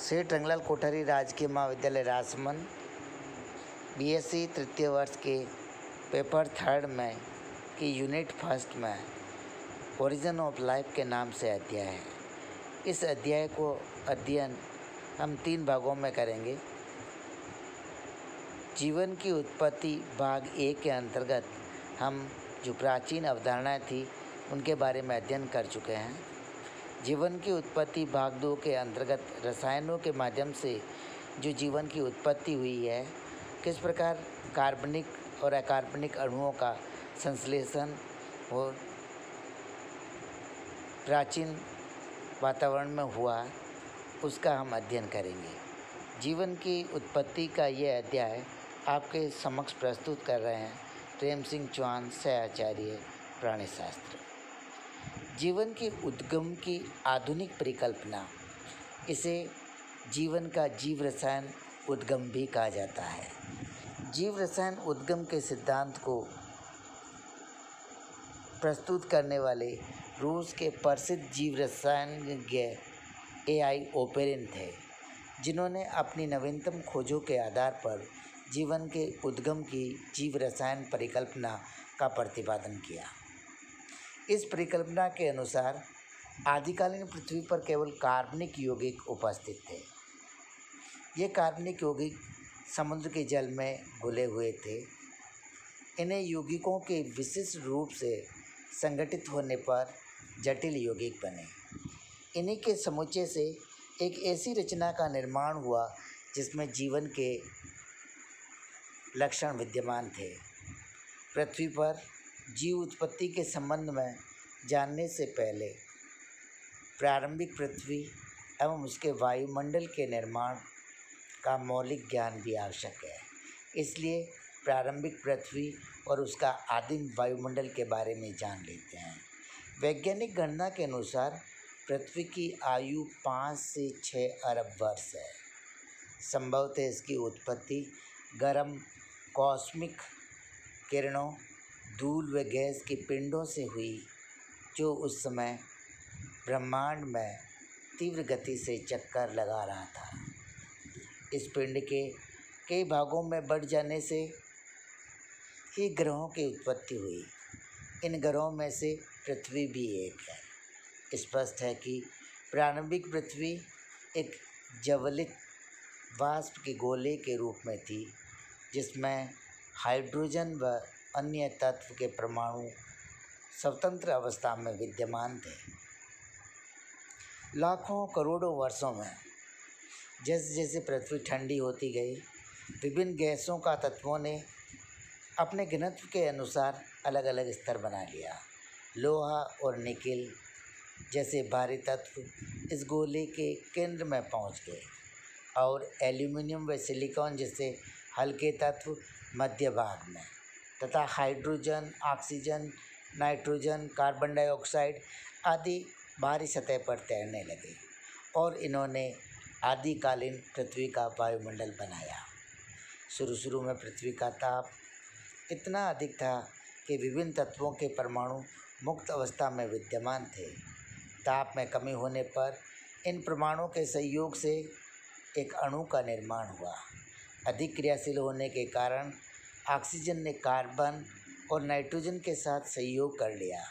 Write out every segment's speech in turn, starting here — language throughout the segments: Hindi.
सेठ रंगलाल कोठारी राजकीय महाविद्यालय राजसमंद बीएससी तृतीय वर्ष के पेपर थर्ड में की यूनिट फर्स्ट में ओरिजिन ऑफ लाइफ के नाम से अध्याय है। इस अध्याय को अध्ययन हम 3 भागों में करेंगे। जीवन की उत्पत्ति भाग 1 के अंतर्गत हम जो प्राचीन अवधारणाएं थी उनके बारे में अध्ययन कर चुके हैं। जीवन की उत्पत्ति भाग 2 के अंतर्गत रसायनों के माध्यम से जो जीवन की उत्पत्ति हुई है, किस प्रकार कार्बनिक और अकार्बनिक अणुओं का संश्लेषण और प्राचीन वातावरण में हुआ, उसका हम अध्ययन करेंगे। जीवन की उत्पत्ति का यह अध्याय आपके समक्ष प्रस्तुत कर रहे हैं प्रेम सिंह चौहान, सहआचार्य प्राणीशास्त्र। जीवन के उद्गम की आधुनिक परिकल्पना, इसे जीवन का जीव रसायन उद्गम भी कहा जाता है। जीव रसायन उद्गम के सिद्धांत को प्रस्तुत करने वाले रूस के प्रसिद्ध जीव रसायनज्ञ AI ओपेरिन थे, जिन्होंने अपनी नवीनतम खोजों के आधार पर जीवन के उद्गम की जीव रसायन परिकल्पना का प्रतिपादन किया। इस परिकल्पना के अनुसार आदिकालीन पृथ्वी पर केवल कार्बनिक यौगिक उपस्थित थे। ये कार्बनिक यौगिक समुद्र के जल में घुले हुए थे। इन्हें यौगिकों के विशिष्ट रूप से संगठित होने पर जटिल यौगिक बने। इन्हीं के समुच्चय से एक ऐसी रचना का निर्माण हुआ जिसमें जीवन के लक्षण विद्यमान थे। पृथ्वी पर जीव उत्पत्ति के संबंध में जानने से पहले प्रारंभिक पृथ्वी एवं उसके वायुमंडल के निर्माण का मौलिक ज्ञान भी आवश्यक है। इसलिए प्रारंभिक पृथ्वी और उसका आदिम वायुमंडल के बारे में जान लेते हैं। वैज्ञानिक गणना के अनुसार पृथ्वी की आयु 5 से 6 अरब वर्ष है। संभवतः इसकी उत्पत्ति गर्म कॉस्मिक किरणों, धूल व गैस के पिंडों से हुई, जो उस समय ब्रह्मांड में तीव्र गति से चक्कर लगा रहा था। इस पिंड के कई भागों में बढ़ जाने से ही ग्रहों की उत्पत्ति हुई। इन ग्रहों में से पृथ्वी भी एक है। स्पष्ट है कि प्रारंभिक पृथ्वी एक ज्वलित वाष्प के गोले के रूप में थी, जिसमें हाइड्रोजन व अन्य तत्व के परमाणु स्वतंत्र अवस्था में विद्यमान थे। लाखों करोड़ों वर्षों में जैसे जैसे पृथ्वी ठंडी होती गई, विभिन्न गैसों का तत्वों ने अपने घनत्व के अनुसार अलग अलग स्तर बना लिया। लोहा और निकिल जैसे भारी तत्व इस गोले के केंद्र में पहुंच गए और एल्यूमिनियम व सिलिकॉन जैसे हल्के तत्व मध्य भाग में, तथा hydrogen, oxygen, nitrogen, carbon dioxide आदि बाहरी सतह पर तैरने लगे और इन्होंने आदिकालीन पृथ्वी का वायुमंडल बनाया। शुरू में पृथ्वी का ताप इतना अधिक था कि विभिन्न तत्वों के परमाणु मुक्त अवस्था में विद्यमान थे। ताप में कमी होने पर इन परमाणुओं के संयोग से एक अणु का निर्माण हुआ। अधिक क्रियाशील होने के कारण ऑक्सीजन ने कार्बन और नाइट्रोजन के साथ सहयोग कर लिया,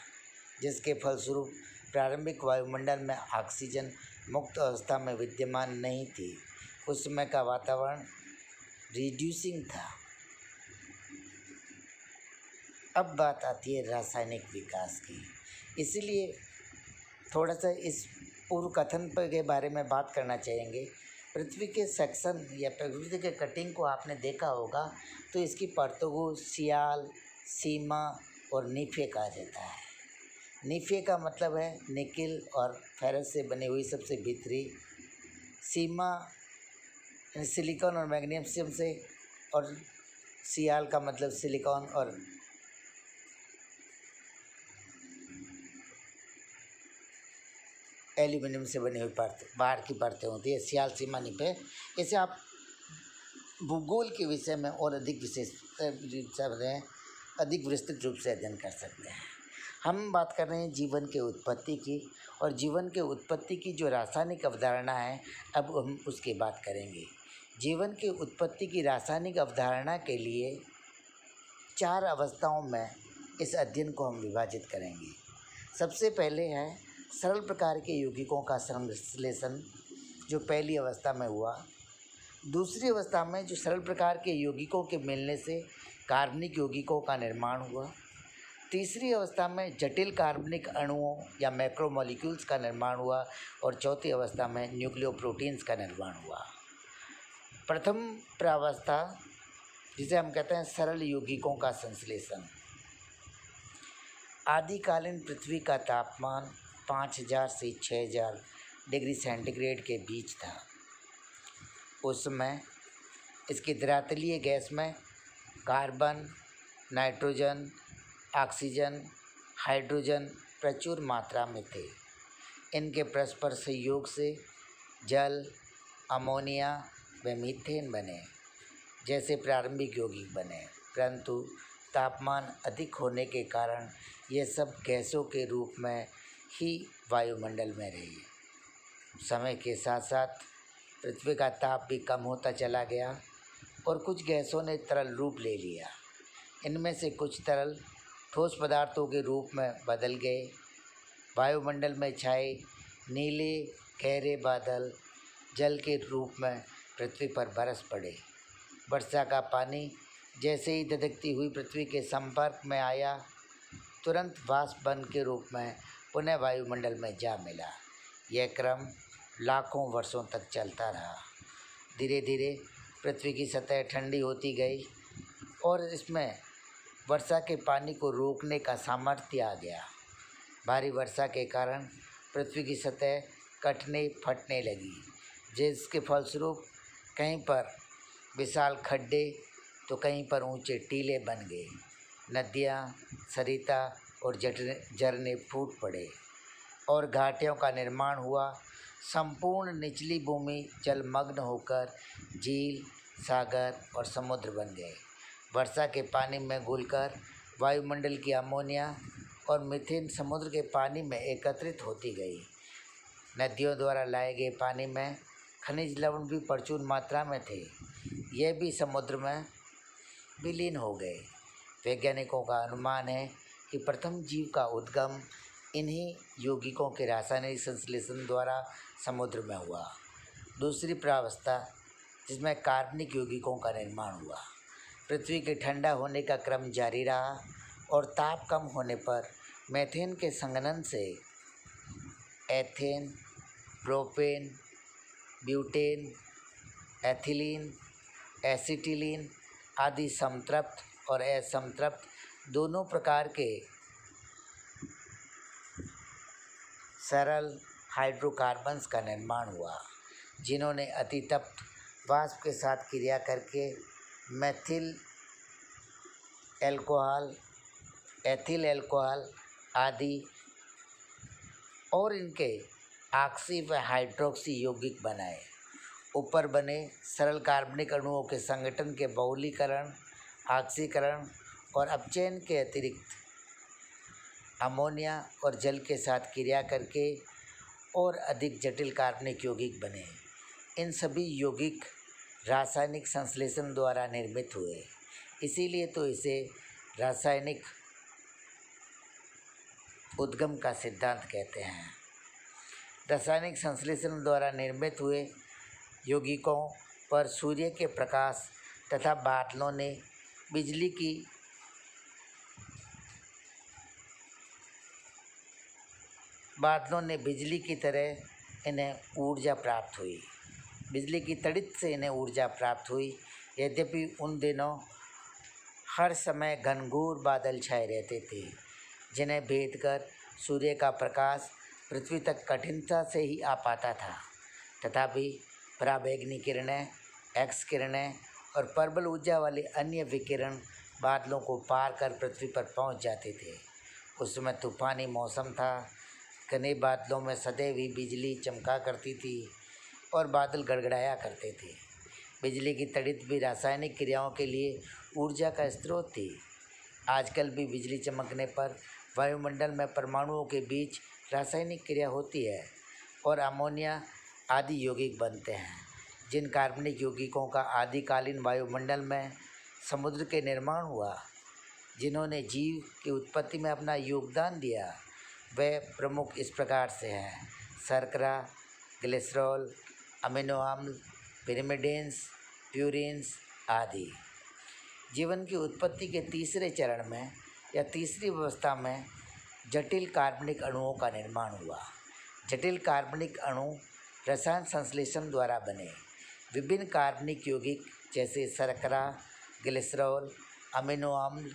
जिसके फलस्वरूप प्रारंभिक वायुमंडल में ऑक्सीजन मुक्त अवस्था में विद्यमान नहीं थी। उस समय का वातावरण रिड्यूसिंग था। अब बात आती है रासायनिक विकास की। इसीलिए थोड़ा सा इस पूर्व कथन के बारे में बात करना चाहेंगे। पृथ्वी के सेक्शन या पृथ्वी के कटिंग को आपने देखा होगा, तो इसकी परतों को सियाल, सीमा और नीफे कहा जाता है। नीफे का मतलब है निकिल और फेरस से बनी हुई सबसे भीतरी, सीमा सिलिकॉन और मैग्नीशियम से, और सियाल का मतलब सिलिकॉन और एल्यूमिनियम से बनी हुई परत, बाहर की परतें होती है। सियाल, सीमा, निफे। इसे आप भूगोल के विषय में और अधिक विशेष अधिक विस्तृत रूप से अध्ययन कर सकते हैं। हम बात कर रहे हैं जीवन के उत्पत्ति की, और जीवन के उत्पत्ति की जो रासायनिक अवधारणा है, अब हम उसकी बात करेंगे। जीवन की उत्पत्ति की रासायनिक अवधारणा के लिए 4 अवस्थाओं में इस अध्ययन को हम विभाजित करेंगे। सबसे पहले है सरल प्रकार के यौगिकों का संश्लेषण, जो पहली अवस्था में हुआ। दूसरी अवस्था में जो सरल प्रकार के यौगिकों के मिलने से कार्बनिक यौगिकों का निर्माण हुआ। तीसरी अवस्था में जटिल कार्बनिक अणुओं या मैक्रोमोलिक्यूल्स का निर्माण हुआ, और चौथी अवस्था में न्यूक्लियोप्रोटीन्स का निर्माण हुआ। प्रथम प्रावस्था, जिसे हम कहते हैं सरल यौगिकों का संश्लेषण। आदिकालीन पृथ्वी का तापमान 5000 से 6000 डिग्री सेंटीग्रेड के बीच था। उस समय इसकी धरातलीय गैस में कार्बन, नाइट्रोजन, ऑक्सीजन, हाइड्रोजन प्रचुर मात्रा में थे। इनके परस्पर संयोग से जल, अमोनिया व मीथेन बने जैसे प्रारंभिक यौगिक बने, परंतु तापमान अधिक होने के कारण ये सब गैसों के रूप में ही वायुमंडल में रही। समय के साथ साथ पृथ्वी का ताप भी कम होता चला गया और कुछ गैसों ने तरल रूप ले लिया। इनमें से कुछ तरल ठोस पदार्थों के रूप में बदल गए। वायुमंडल में छाए नीले गहरे बादल जल के रूप में पृथ्वी पर बरस पड़े। वर्षा का पानी जैसे ही धधकती हुई पृथ्वी के संपर्क में आया, तुरंत वाष्प बन के रूप में पुनः वायुमंडल में जा मिला। यह क्रम लाखों वर्षों तक चलता रहा। धीरे धीरे पृथ्वी की सतह ठंडी होती गई और इसमें वर्षा के पानी को रोकने का सामर्थ्य आ गया। भारी वर्षा के कारण पृथ्वी की सतह कटने फटने लगी, जिसके फलस्वरूप कहीं पर विशाल खड्डे तो कहीं पर ऊंचे टीले बन गए। नदियाँ, सरिता और झरने फूट पड़े और घाटियों का निर्माण हुआ। संपूर्ण निचली भूमि जलमग्न होकर झील, सागर और समुद्र बन गए। वर्षा के पानी में घुलकर वायुमंडल की अमोनिया और मीथेन समुद्र के पानी में एकत्रित होती गई। नदियों द्वारा लाए गए पानी में खनिज लवण भी प्रचुर मात्रा में थे। यह भी समुद्र में विलीन हो गए। वैज्ञानिकों का अनुमान है कि प्रथम जीव का उद्गम इन्हीं यौगिकों के रासायनिक संश्लेषण द्वारा समुद्र में हुआ। दूसरी प्रावस्था, जिसमें कार्बनिक यौगिकों का निर्माण हुआ। पृथ्वी के ठंडा होने का क्रम जारी रहा और ताप कम होने पर मीथेन के संघनन से ethane, propane, butane, ethylene, acetylene आदि संतृप्त और असंतृप्त दोनों प्रकार के सरल हाइड्रोकार्बन्स का निर्माण हुआ, जिन्होंने अतितप्त वाष्प के साथ क्रिया करके मेथिल एल्कोहल, एथिल एल्कोहल आदि और इनके ऑक्सी व हाइड्रोक्सी यौगिक बनाए। ऊपर बने सरल कार्बनिक अणुओं के संगठन के बहुलीकरण, ऑक्सीकरण और अपचयन के अतिरिक्त अमोनिया और जल के साथ क्रिया करके और अधिक जटिल कार्बनिक यौगिक बने। इन सभी यौगिक रासायनिक संश्लेषण द्वारा निर्मित हुए, इसीलिए तो इसे रासायनिक उद्गम का सिद्धांत कहते हैं। रासायनिक संश्लेषण द्वारा निर्मित हुए यौगिकों पर सूर्य के प्रकाश तथा बादलों ने बिजली की तरह इन्हें ऊर्जा प्राप्त हुई। बिजली की तड़ित से इन्हें ऊर्जा प्राप्त हुई। यद्यपि उन दिनों हर समय घनघोर बादल छाए रहते थे, जिन्हें भेद कर सूर्य का प्रकाश पृथ्वी तक कठिनता से ही आ पाता था। तथापि पराबैंगनी किरणें, एक्स किरणें और प्रबल ऊर्जा वाले अन्य विकिरण बादलों को पार कर पृथ्वी पर पहुंच जाते थे। उस समय तूफानी मौसम था। घने बादलों में सदैव ही बिजली चमका करती थी और बादल गड़गड़ाया करते थे। बिजली की तड़ित भी रासायनिक क्रियाओं के लिए ऊर्जा का स्रोत थी। आजकल भी बिजली चमकने पर वायुमंडल में परमाणुओं के बीच रासायनिक क्रिया होती है और अमोनिया आदि यौगिक बनते हैं। जिन कार्बनिक यौगिकों का आदिकालीन वायुमंडल में समुद्र के निर्माण हुआ, जिन्होंने जीव की उत्पत्ति में अपना योगदान दिया, वे प्रमुख इस प्रकार से हैं: शर्करा, ग्लिसरॉल, अमीनो अम्ल, पिरिमिडिन्स, प्यूरिन्स आदि। जीवन की उत्पत्ति के तीसरे चरण में या तीसरी अवस्था में जटिल कार्बनिक अणुओं का निर्माण हुआ। जटिल कार्बनिक अणु रसायन संश्लेषण द्वारा बने। विभिन्न कार्बनिक यौगिक जैसे शर्करा, ग्लिसरॉल, अमीनो अम्ल,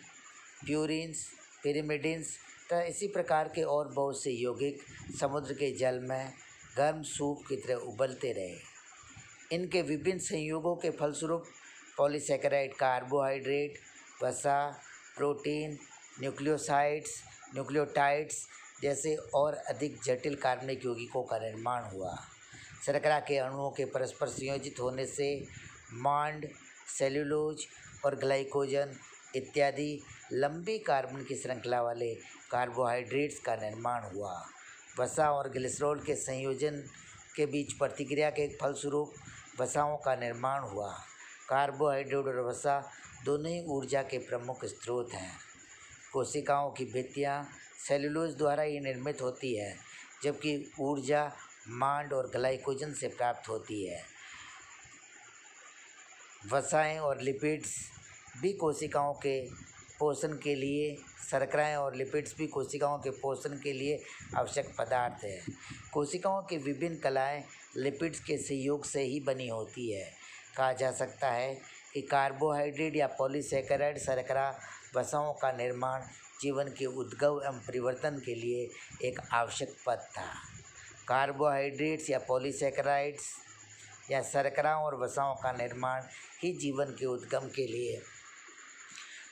प्यूरिन्स, पिरिमिडिन्स तथा इसी प्रकार के और बहुत से यौगिक समुद्र के जल में गर्म सूप की तरह उबलते रहे। इनके विभिन्न संयोगों के फलस्वरूप पॉलीसैकेराइड कार्बोहाइड्रेट, वसा, प्रोटीन, न्यूक्लियोसाइड्स, न्यूक्लियोटाइड्स जैसे और अधिक जटिल कार्बनिक यौगिकों का निर्माण हुआ। शर्करा के अणुओं के परस्पर संयोजित होने से मांड, सेल्यूलोज और ग्लाइकोजन इत्यादि लंबी कार्बन की श्रृंखला वाले कार्बोहाइड्रेट्स का निर्माण हुआ। वसा और ग्लिसरॉल के संयोजन के बीच प्रतिक्रिया के फलस्वरूप वसाओं का निर्माण हुआ। कार्बोहाइड्रेट और वसा दोनों ही ऊर्जा के प्रमुख स्रोत हैं। कोशिकाओं की भित्तियाँ सेल्यूलोज द्वारा ही निर्मित होती है, जबकि ऊर्जा मांड और ग्लाइकोजन से प्राप्त होती है। वसाएं और लिपिड्स भी कोशिकाओं के पोषण के लिए शर्कराएं और लिपिड्स भी कोशिकाओं के पोषण के लिए आवश्यक पदार्थ हैं। कोशिकाओं की विभिन्न कलाएं लिपिड्स के सहयोग से ही बनी होती है। कहा जा सकता है कि कार्बोहाइड्रेट या पॉलीसैकेराइड शर्करा वसाओं का निर्माण जीवन के उद्भव एवं परिवर्तन के लिए एक आवश्यक पद था। कार्बोहाइड्रेट्स या पॉलीसैकेराइड्स या शर्करा और वसाओं का निर्माण ही जीवन के उद्गम के लिए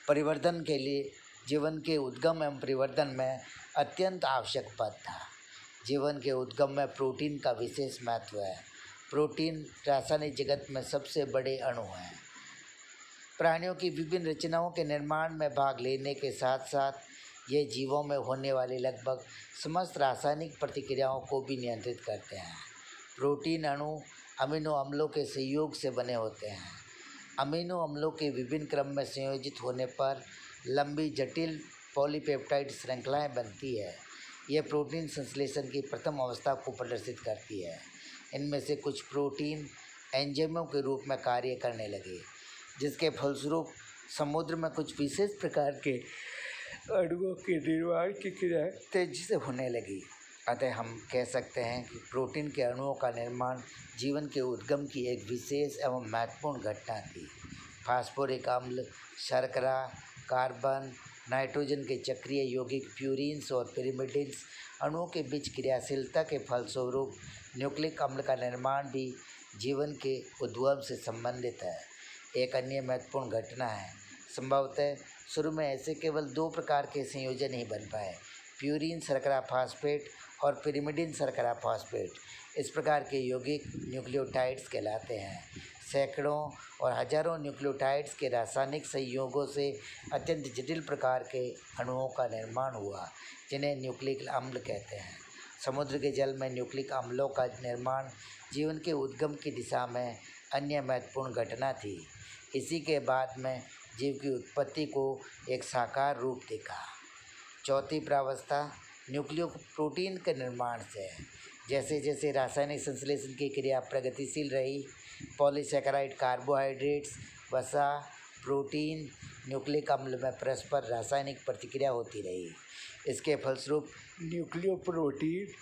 परिवर्तन के लिए जीवन के उद्गम एवं परिवर्तन में अत्यंत आवश्यक पद था। जीवन के उद्गम में प्रोटीन का विशेष महत्व है। प्रोटीन रासायनिक जगत में सबसे बड़े अणु हैं। प्राणियों की विभिन्न रचनाओं के निर्माण में भाग लेने के साथ साथ ये जीवों में होने वाली लगभग समस्त रासायनिक प्रतिक्रियाओं को भी नियंत्रित करते हैं। प्रोटीन अणु अमीनो अम्लों के संयोग से बने होते हैं। अमीनो अम्लों के विभिन्न क्रम में संयोजित होने पर लंबी जटिल पॉलीपेप्टाइड श्रृंखलाएं बनती है। यह प्रोटीन संश्लेषण की प्रथम अवस्था को प्रदर्शित करती है। इनमें से कुछ प्रोटीन एंजाइमों के रूप में कार्य करने लगे, जिसके फलस्वरूप समुद्र में कुछ विशेष प्रकार के अणुओं के निर्माण की क्रिया तेजी से होने लगी। अतः हम कह सकते हैं कि प्रोटीन के अणुओं का निर्माण जीवन के उद्गम की एक विशेष एवं महत्वपूर्ण घटना थी। फास्फोरिक अम्ल, शर्करा, कार्बन, नाइट्रोजन के चक्रीय यौगिक प्यूरिन्स और पिरिमिडिन्स अणुओं के बीच क्रियाशीलता के फलस्वरूप न्यूक्लिक अम्ल का निर्माण भी जीवन के उद्भव से संबंधित है। एक अन्य महत्वपूर्ण घटना है। संभवतः शुरू में ऐसे केवल 2 प्रकार के संयोजन ही बन पाए, प्यूरिन शर्करा फास्फेट और पिरिमिडिन शर्करा फास्फेट। इस प्रकार के यौगिक न्यूक्लियोटाइड्स कहलाते हैं। सैकड़ों और हजारों न्यूक्लियोटाइड्स के रासायनिक संयोगों से अत्यंत जटिल प्रकार के अणुओं का निर्माण हुआ, जिन्हें न्यूक्लिक अम्ल कहते हैं। समुद्र के जल में न्यूक्लिक अम्लों का निर्माण जीवन के उद्गम की दिशा में अन्य महत्वपूर्ण घटना थी। इसी के बाद में जीव की उत्पत्ति को एक साकार रूप दिखा। चौथी प्रावस्था न्यूक्लियो प्रोटीन के निर्माण से है। जैसे जैसे रासायनिक संश्लेषण की क्रिया प्रगतिशील रही, पॉलीसैकेराइड कार्बोहाइड्रेट्स, वसा, प्रोटीन, न्यूक्लिक अम्ल में परस्पर रासायनिक प्रतिक्रिया होती रही। इसके फलस्वरूप न्यूक्लियो प्रोटीन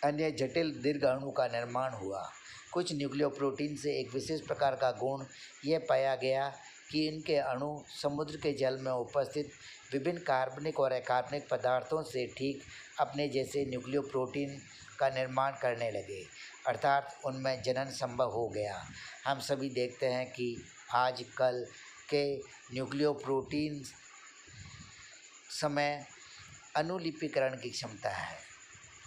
अन्य जटिल दीर्घ अणु का निर्माण हुआ। कुछ न्यूक्लियो प्रोटीन से एक विशेष प्रकार का गुण यह पाया गया कि इनके अणु समुद्र के जल में उपस्थित विभिन्न कार्बनिक और अकार्बनिक पदार्थों से ठीक अपने जैसे न्यूक्लियो प्रोटीन का निर्माण करने लगे, अर्थात उनमें जनन संभव हो गया। हम सभी देखते हैं कि आजकल के न्यूक्लियो प्रोटीन समय अनुलिपिकरण की क्षमता है।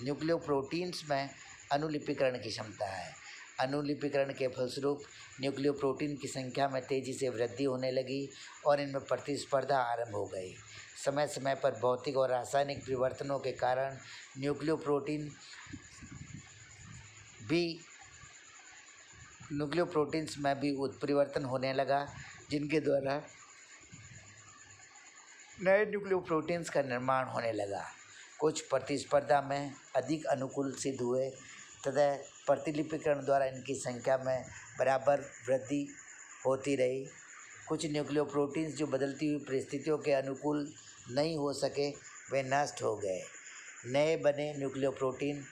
न्यूक्लियो प्रोटीन्स में अनुलिपिकरण की क्षमता है। अनुलिपिकरण के फलस्वरूप न्यूक्लियो प्रोटीन की संख्या में तेज़ी से वृद्धि होने लगी और इनमें प्रतिस्पर्धा आरंभ हो गई। समय समय पर भौतिक और रासायनिक परिवर्तनों के कारण न्यूक्लियोप्रोटीन्स में भी उत्परिवर्तन होने लगा, जिनके द्वारा नए न्यूक्लियोप्रोटीन्स का निर्माण होने लगा। कुछ प्रतिस्पर्धा में अधिक अनुकूल सिद्ध हुए तथा प्रतिलिपिकरण द्वारा इनकी संख्या में बराबर वृद्धि होती रही। कुछ न्यूक्लियोप्रोटीन्स जो बदलती हुई परिस्थितियों के अनुकूल नहीं हो सके, वे नष्ट हो गए। नए बने न्यूक्लियोप्रोटीन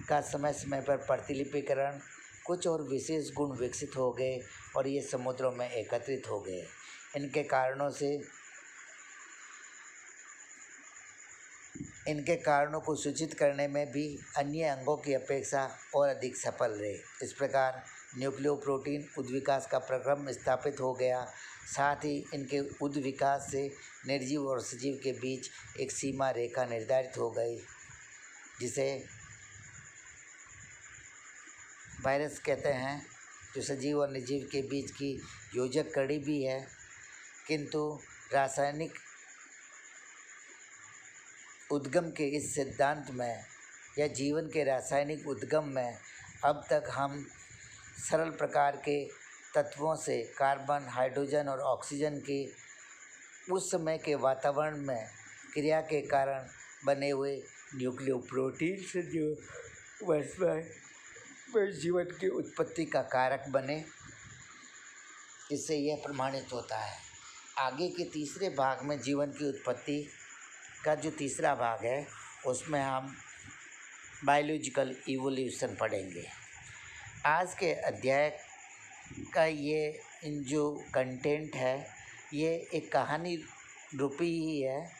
का समय समय पर प्रतिलिपिकरण, कुछ और विशेष गुण विकसित हो गए और ये समुद्रों में एकत्रित हो गए। इनके कारणों को सूचित करने में भी अन्य अंगों की अपेक्षा और अधिक सफल रहे। इस प्रकार न्यूक्लियोप्रोटीन उद्विकास का प्रक्रम स्थापित हो गया। साथ ही इनके उद्विकास से निर्जीव और सजीव के बीच एक सीमा रेखा निर्धारित हो गई, जिसे वायरस कहते हैं, जो सजीव और निर्जीव के बीच की योजक कड़ी भी है। किंतु रासायनिक उद्गम के इस सिद्धांत में या जीवन के रासायनिक उद्गम में अब तक हम सरल प्रकार के तत्वों से कार्बन, हाइड्रोजन और ऑक्सीजन के उस समय के वातावरण में क्रिया के कारण बने हुए न्यूक्लियोप्रोटीन से जो वर्तमान जीवन की उत्पत्ति का कारक बने, इससे यह प्रमाणित होता है। आगे के तीसरे भाग में जीवन की उत्पत्ति का जो तीसरा भाग है, उसमें हम बायोलॉजिकल इवोल्यूशन पढ़ेंगे। आज के अध्याय का ये जो कंटेंट है, ये एक कहानी रूपी ही है,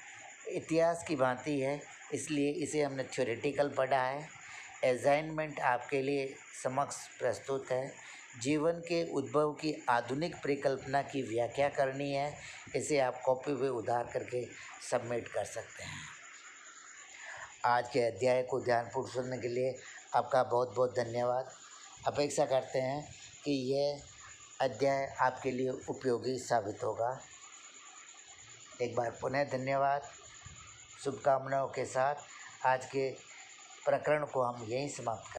इतिहास की भांति है, इसलिए इसे हमने थ्योरेटिकल पढ़ा है। असाइनमेंट आपके लिए समक्ष प्रस्तुत है। जीवन के उद्भव की आधुनिक परिकल्पना की व्याख्या करनी है। इसे आप कॉपी पे उधार करके सबमिट कर सकते हैं। आज के अध्याय को ध्यानपूर्वक सुनने के लिए आपका बहुत बहुत धन्यवाद। अपेक्षा करते हैं कि यह अध्याय आपके लिए उपयोगी साबित होगा। एक बार पुनः धन्यवाद। शुभकामनाओं के साथ आज के प्रकरण को हम यहीं समाप्त करें।